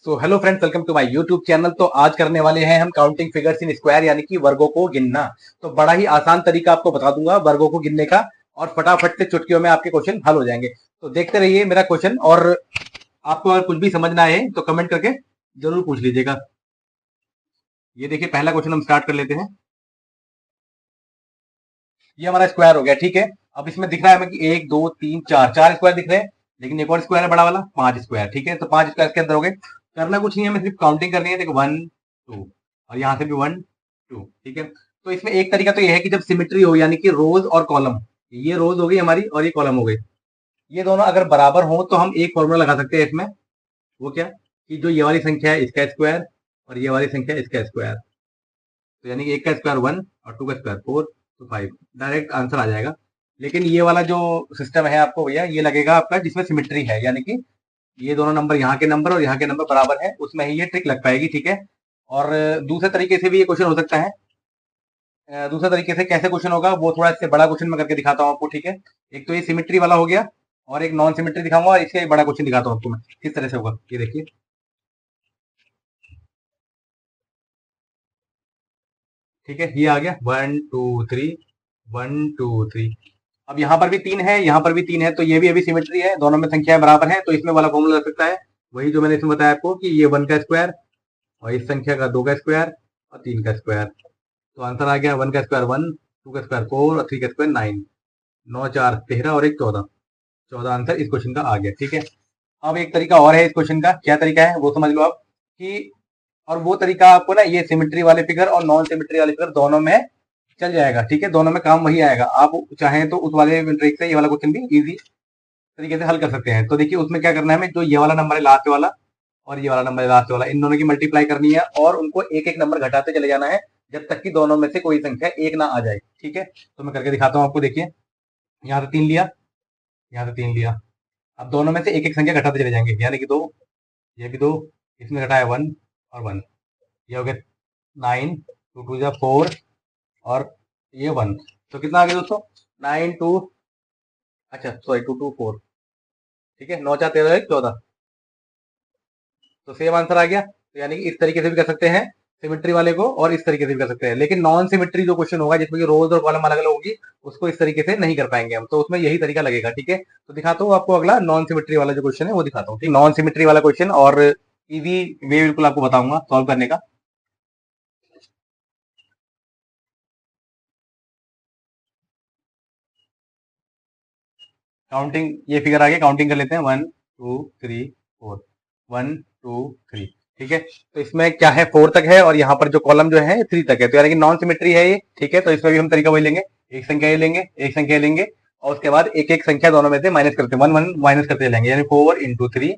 So hello friends, welcome to my YouTube channel. तो आज करने वाले हैं हम काउंटिंग फिगर्स इन स्क्वायर, यानी कि वर्गों को गिनना। तो बड़ा ही आसान तरीका आपको बता दूंगा वर्गों को गिनने का, और फटाफट से चुटकियों में आपके क्वेश्चन हल हो जाएंगे। तो देखते रहिए मेरा क्वेश्चन, और आपको अगर कुछ भी समझना है तो कमेंट करके जरूर पूछ लीजिएगा। ये देखिए, पहला क्वेश्चन हम स्टार्ट कर लेते हैं। ये हमारा स्क्वायर हो गया, ठीक है। अब इसमें दिख रहा है हमें कि 1 2 3 4 4 स्क्वायर दिख रहे हैं, लेकिन एक और स्क्वायर है बड़ा वाला, 5 स्क्वायर, ठीक है। तो 5 स्क्वायर के अंदर हो गए। करना कुछ नहीं है, हमें सिर्फ काउंटिंग करनी है। देखो 1 2, और यहाँ से भी 1 2, ठीक है। तो इसमें एक तरीका तो ये है कि जब सिमेट्री हो, यानी कि रोज और कॉलम, ये रोज हो गई हमारी और ये कॉलम हो गई, ये दोनों अगर बराबर हो तो हम एक फॉर्मूला लगा सकते हैं इसमें। वो क्या, कि जो ये वाली संख्या है इसका स्क्वायर और ये वाली संख्या इसका स्क्वायर, तो यानी कि एक का स्क्वायर 1 और 2 का स्क्वायर 4, तो 5, डायरेक्ट आंसर आ जाएगा। लेकिन ये वाला जो सिस्टम है आपको भैया, ये लगेगा आपका जिसमें सिमेट्री है, यानी कि ये दोनों नंबर, यहाँ के नंबर और यहाँ के नंबर बराबर है, उसमें ही ये ट्रिक लग पाएगी, ठीक है। और दूसरे तरीके से भी ये क्वेश्चन हो सकता है। दूसरे तरीके से कैसे क्वेश्चन होगा, वो थोड़ा इससे बड़ा क्वेश्चन मैं करके दिखाता हूँ आपको, ठीक है। एक तो ये सिमेट्री वाला हो गया, और एक नॉन सिमेट्री दिखाऊंगा, और इसका एक बड़ा क्वेश्चन दिखाता हूँ आपको मैं किस तरह से होगा। ये देखिए, ठीक है, ये आ गया 1 2 3, 1 2 3। अब यहाँ पर भी 3 है, यहाँ पर भी 3 है, तो ये भी अभी सिमेट्री है, दोनों में संख्याएं बराबर हैं, तो इसमें वाला फॉर्मूला लग सकता है वही जो मैंने इसमें बताया आपको, कि ये 1 का स्क्वायर और इस संख्या का 2 का स्क्वायर और 3 का स्क्वायर। तो आंसर आ गया 1 का स्क्वायर 1, 2 का स्क्वायर 4 और 3 का स्क्वायर 9। 9 4 13 और एक 14। 14 आंसर इस क्वेश्चन का आ गया, ठीक है। अब एक तरीका और है इस क्वेश्चन का, क्या तरीका है वो समझ लो आप, कि और वो तरीका आपको ना, ये सिमेट्री वाले फिगर और नॉन सिमेट्री वाले फिगर दोनों में चल जाएगा, ठीक है। दोनों में काम वही आएगा। आप चाहें तो उस वाले ट्रिक से ये वाला क्वेश्चन भी इजी तरीके से हल कर सकते हैं। तो देखिए, उसमें क्या करना है हमें, जो ये वाला नंबर है लास्ट वाला और ये वाला नंबर है लास्ट वाला, इन दोनों की मल्टीप्लाई करनी है, और उनको एक एक नंबर घटाते चले जाना है जब तक कि दोनों में से कोई संख्या एक ना आ जाए, ठीक है। तो मैं करके दिखाता हूँ आपको। देखिए, यहाँ से 3 लिया, यहाँ से 3 लिया। अब दोनों में से एक एक संख्या घटाते चले जाएंगे, यानी कि 2, ये भी 2, इसमें घटाया 1 और 1, ये हो गया 9, 2 2 जा 4 और ये 1। तो कितना आ गया दोस्तों, 9 2, अच्छा सॉरी 2 2 4, ठीक है। 9 4 13 14, तो सेम आंसर आ गया। तो यानी कि इस तरीके से भी कर सकते हैं सिमेट्री वाले को, और इस तरीके से भी कर सकते हैं। लेकिन नॉन सिमेट्री जो क्वेश्चन होगा, जिसमें कि रोज और कॉलम अलग अलग होगी, उसको इस तरीके से नहीं कर पाएंगे हम, तो उसमें यही तरीका लगेगा, ठीक है। तो दिखाता हूँ आपको अगला नॉन सिमेट्री वाला जो क्वेश्चन है वो दिखाता हूँ, ठीक। नॉन सिमेट्री वाला क्वेश्चन, और इजी वे बिल्कुल आपको बताऊंगा सॉल्व करने का। काउंटिंग, ये फिगर आ गया, काउंटिंग कर लेते हैं 1 2 3 4, 1 2 3, ठीक है। तो इसमें क्या है, 4 तक है, और यहाँ पर जो कॉलम जो है 3 तक है, तो यानी कि नॉन सिमेट्री है ये, ठीक है। तो इसमें भी हम तरीका वही लेंगे, एक संख्या ये लेंगे, एक संख्या लेंगे, और उसके बाद एक एक संख्या दोनों में से माइनस करते, 1 1 माइनस करते चलेंगे, यानी 4 इंटू 3।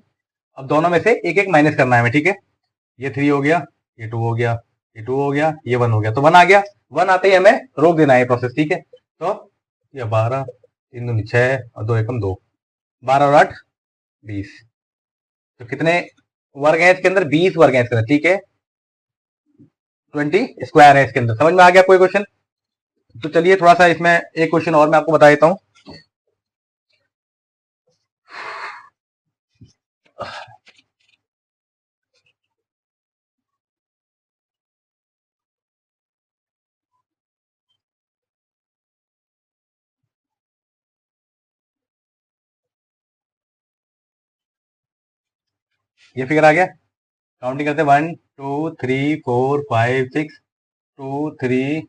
अब दोनों में से एक एक माइनस करना है हमें, ठीक है। ये 3 हो गया, ये 2 हो गया, ये 2 हो गया, ये 1 हो गया, तो 1 आ गया। 1 आते ही हमें रोक देना है प्रोसेस, ठीक है। तो ये 12, 3 दूनी 6 और 2 एकम 2, 12 और 8 20। तो कितने वर्ग हैं इसके अंदर, 20 वर्ग हैं इसके अंदर, ठीक है। 20 स्क्वायर है इसके अंदर। समझ में आ गया कोई क्वेश्चन? तो चलिए थोड़ा सा इसमें एक क्वेश्चन और मैं आपको बता देता हूं। ये फिगर आ गया, काउंटिंग करते हैं 1 2 3 4 5 6, 2 3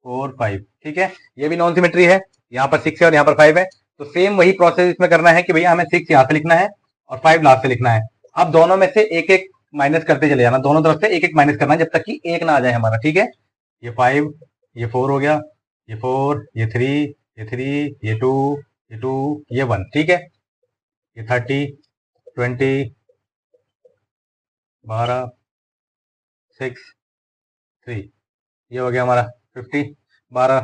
4 5, ठीक है। ये भी नॉन सिमेट्री है, यहाँ पर 6 है और यहाँ पर 5 है। तो सेम वही प्रोसेस इसमें करना है कि भैया हमें 6 यहाँ से लिखना है और 5 लास्ट से लिखना है। अब दोनों में से एक एक माइनस करते चले जाना, दोनों तरफ से एक एक माइनस करना है जब तक कि एक ना आ जाए हमारा, ठीक है। ये 5, ये 4 हो गया, ये 4, ये 3, ये 3, ये 2, ये 2, ये 1, ठीक है। ये 30, 20, 12, 6, 3, ये हो गया हमारा 50, 12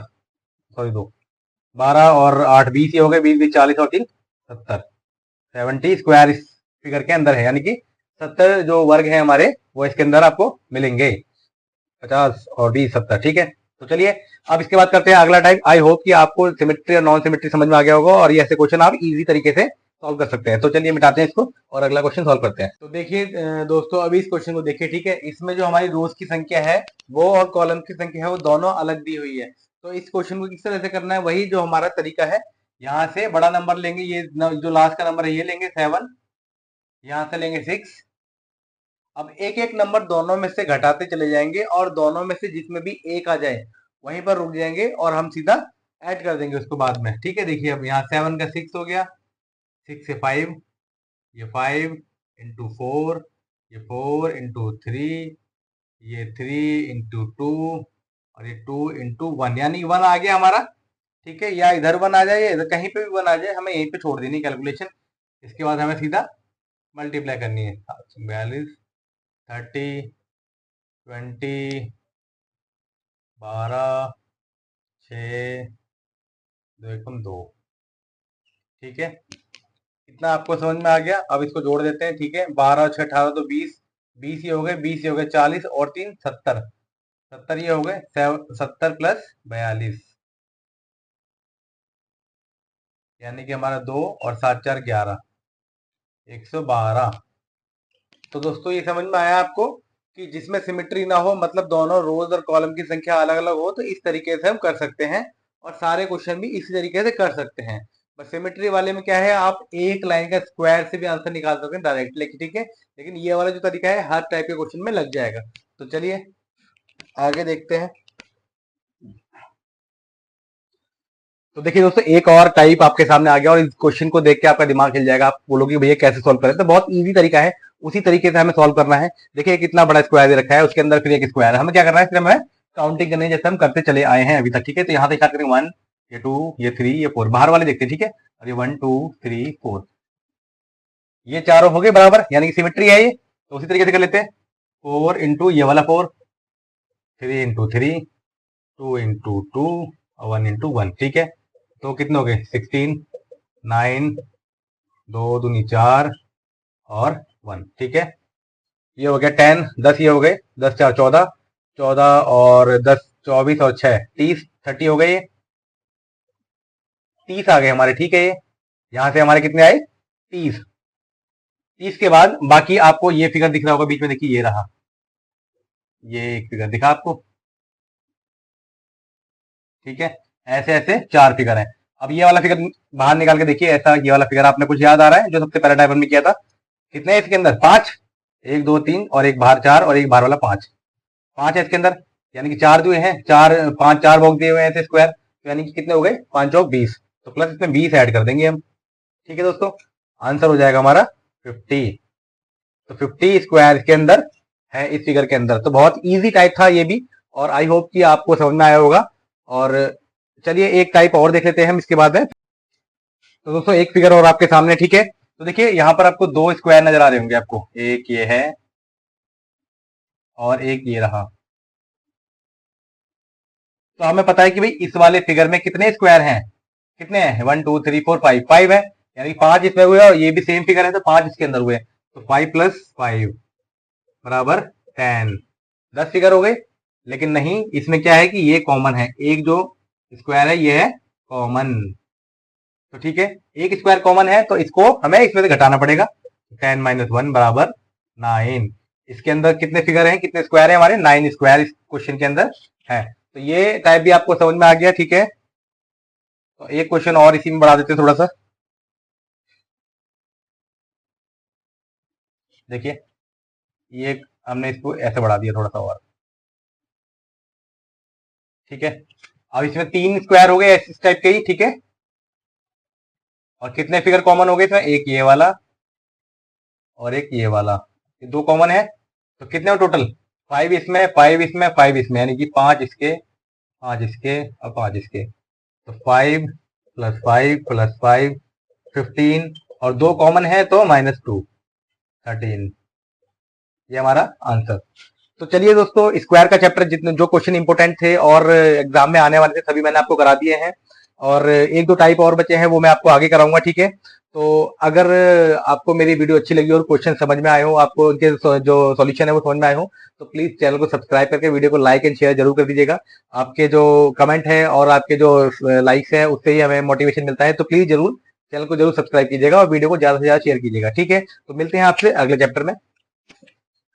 सॉरी 2, 12 और 8 20, ये हो गए 20 20 40 और 3 70। 70 स्क्वायर इस फिगर के अंदर है, यानी कि 70 जो वर्ग है हमारे वो इसके अंदर आपको मिलेंगे, 50 और 20 70, ठीक है। तो चलिए अब इसके बाद करते हैं अगला टाइप। आई होप कि आपको सिमेट्री और नॉन सिमेट्री समझ में आ गया होगा, और ये ऐसे क्वेश्चन आप इजी तरीके से सॉल्व कर सकते हैं। तो चलिए मिटाते हैं इसको और अगला क्वेश्चन सॉल्व करते हैं। तो देखिए दोस्तों, अभी इस क्वेश्चन को देखिए, ठीक है। इसमें जो हमारी रोज की संख्या है वो और कॉलम की संख्या है वो दोनों अलग दी हुई है। तो इस क्वेश्चन को किस तरह से करना है, वही जो हमारा तरीका है, यहाँ से बड़ा नंबर लेंगे, ये जो लास्ट का नंबर है ये लेंगे 7, यहाँ से लेंगे 6। अब एक एक नंबर दोनों में से घटाते चले जाएंगे और दोनों में से जिसमें भी एक आ जाए वहीं पर रुक जाएंगे और हम सीधा ऐड कर देंगे उसको बाद में, ठीक है। देखिए अब यहाँ 7 का 6 हो गया, 6 से 5, ये 5 इंटू 4, ये 4 इंटू 3, ये 3 इंटू 2 और ये 2 इंटू 1, यानी 1 आ गया हमारा, ठीक है। या इधर 1 आ जाए या इधर कहीं पे भी 1 आ जाए, हमें यहीं पे छोड़ देनी कैलकुलेशन। इसके बाद हमें सीधा मल्टीप्लाई करनी है। 42, 30, 20, 12, 6, 2, ठीक है। इतना आपको समझ में आ गया। अब इसको जोड़ देते हैं, ठीक है। 12 और 6 18 तो 20, 20 ये हो गए, 20 ये हो गए 40 और 3 70, 70 ये हो गए 70 प्लस 42, यानी कि हमारा 2 और 7 4 11, 112। तो दोस्तों ये समझ में आया आपको कि जिसमें सिमेट्री ना हो, मतलब दोनों रोज और कॉलम की संख्या अलग अलग हो, तो इस तरीके से हम कर सकते हैं और सारे क्वेश्चन भी इसी तरीके से कर सकते हैं। बस सिमेट्री वाले में क्या है, आप एक लाइन का स्क्वायर से भी आंसर निकाल सकते हैं डायरेक्टली, ठीक है। लेकिन ये वाला जो तरीका है हर टाइप के क्वेश्चन में लग जाएगा। तो चलिए आगे देखते हैं। तो देखिए दोस्तों, एक और टाइप आपके सामने आ गया और इस क्वेश्चन को देख के आपका दिमाग हिल जाएगा, आप बोलोगे भैया कैसे सॉल्व करें। तो बहुत इजी तरीका है, उसी तरीके से हमें सॉल्व करना है। देखिए कितना बड़ा स्क्वायर दे रखा है, उसके अंदर फिर एक स्क्वायर है, हमें क्या करना है, फिर हमें काउंटिंग करनी है जैसे हम करते चले आए हैं अभी तक, ठीक है। तो यहाँ से स्टार्ट करेंगे 1, ये 2, ये 3, ये 4, बाहर वाले देखते हैं, ठीक है। और ये 1 2 3 4, ये चारों हो गए बराबर, यानी कि सिमेट्री है ये। तो उसी तरीके से कर लेते हैं, 4 इंटू ये वाला 4, 3 इंटू 3, 2 इंटू 2 और 1 इंटू 1, ठीक है। तो कितने हो गए, 16, 9, 2 दूनी 4 और 1, ठीक है। ये हो गया 10, 10 ये हो गए, 10 4 14, 14 और 10 24 और 6 30, 30 हो गए, ये 30 आ गए हमारे, ठीक है। ये यहां से हमारे कितने आए, 30। 30 के बाद बाकी आपको ये फिगर दिख रहा होगा बीच में, देखिए ये रहा, ये एक फिगर दिखा आपको, ठीक है। ऐसे ऐसे 4 फिगर है। अब ये वाला फिगर बाहर निकाल के देखिए, ऐसा ये वाला फिगर आपने कुछ याद आ रहा है जो सबसे पहले डायग्राम में किया था, कितने इसके अंदर 5, 1 2 3 और एक बाहर 4 और एक बाहर वाला 5, 5 है इसके अंदर, यानी कि 4 जो है 4 5 4 बॉक्स दिए हुए हैं ऐसे स्क्वायर, तो यानी कि कितने हो गए 5 चौक 20, तो प्लस इसमें 20 ऐड कर देंगे हम, ठीक है दोस्तों। आंसर हो जाएगा हमारा 50। तो 50 स्क्वायर इसके अंदर है इस फिगर के अंदर। तो बहुत इजी टाइप था ये भी, और आई होप कि आपको समझ में आया होगा। और चलिए एक टाइप और देख लेते हैं हम इसके बाद में। तो दोस्तों एक फिगर और आपके सामने, ठीक है। तो देखिए यहाँ पर आपको 2 स्क्वायर नजर आ रहे होंगे आपको, एक ये है और एक ये रहा। तो हमें पता है कि भाई इस वाले फिगर में कितने स्क्वायर हैं, कितने हैं 1 2 3 4 5, 5 है, यानी 5 इसमें हुए और ये भी सेम फिगर है तो 5 इसके अंदर हुए, तो 5 प्लस 5 बराबर 10, 10 फिगर हो गए। लेकिन नहीं, इसमें क्या है कि ये कॉमन है, एक जो स्क्वायर है ये है कॉमन, तो ठीक है। एक स्क्वायर कॉमन है तो इसको हमें इसमें से घटाना पड़ेगा, 10 माइनस 1 बराबर 9। इसके अंदर कितने फिगर हैं, कितने स्क्वायर है हमारे, 9 स्क्वायर इस क्वेश्चन के अंदर है। तो ये टाइप भी आपको समझ में आ गया, ठीक है। तो एक क्वेश्चन और इसी में बढ़ा देते हैं थोड़ा सा, देखिए ये हमने इसको ऐसे बढ़ा दिया थोड़ा सा और, ठीक है। अब इसमें 3 स्क्वायर हो गए इस टाइप के ही, ठीक है। और कितने फिगर कॉमन हो गए इसमें, एक ये वाला और एक ये वाला, ये 2 कॉमन है, तो कितने हो टोटल 5 इसमें 5 इसमें 5 इसमें, यानी कि 5 इसके 5 इसके और 5 इसके, तो 5 प्लस 5 प्लस 5 15 और 2 कॉमन है तो -2 13, ये हमारा आंसर। तो चलिए दोस्तों, स्क्वायर का चैप्टर जितने जो क्वेश्चन इंपोर्टेंट थे और एग्जाम में आने वाले थे सभी मैंने आपको करा दिए हैं, और एक दो टाइप और बचे हैं वो मैं आपको आगे कराऊंगा, ठीक है। तो अगर आपको मेरी वीडियो अच्छी लगी और क्वेश्चन समझ में आए हो, आपको उनके जो सॉल्यूशन है वो समझ में आए हो, तो प्लीज चैनल को सब्सक्राइब करके वीडियो को लाइक एंड शेयर जरूर कर दीजिएगा। आपके जो कमेंट है और आपके जो लाइक्स है उससे ही हमें मोटिवेशन मिलता है, तो प्लीज जरूर चैनल को जरूर सब्सक्राइब कीजिएगा और वीडियो को ज्यादा से ज्यादा शेयर कीजिएगा। ठीक है, तो मिलते हैं आपसे अगले चैप्टर में।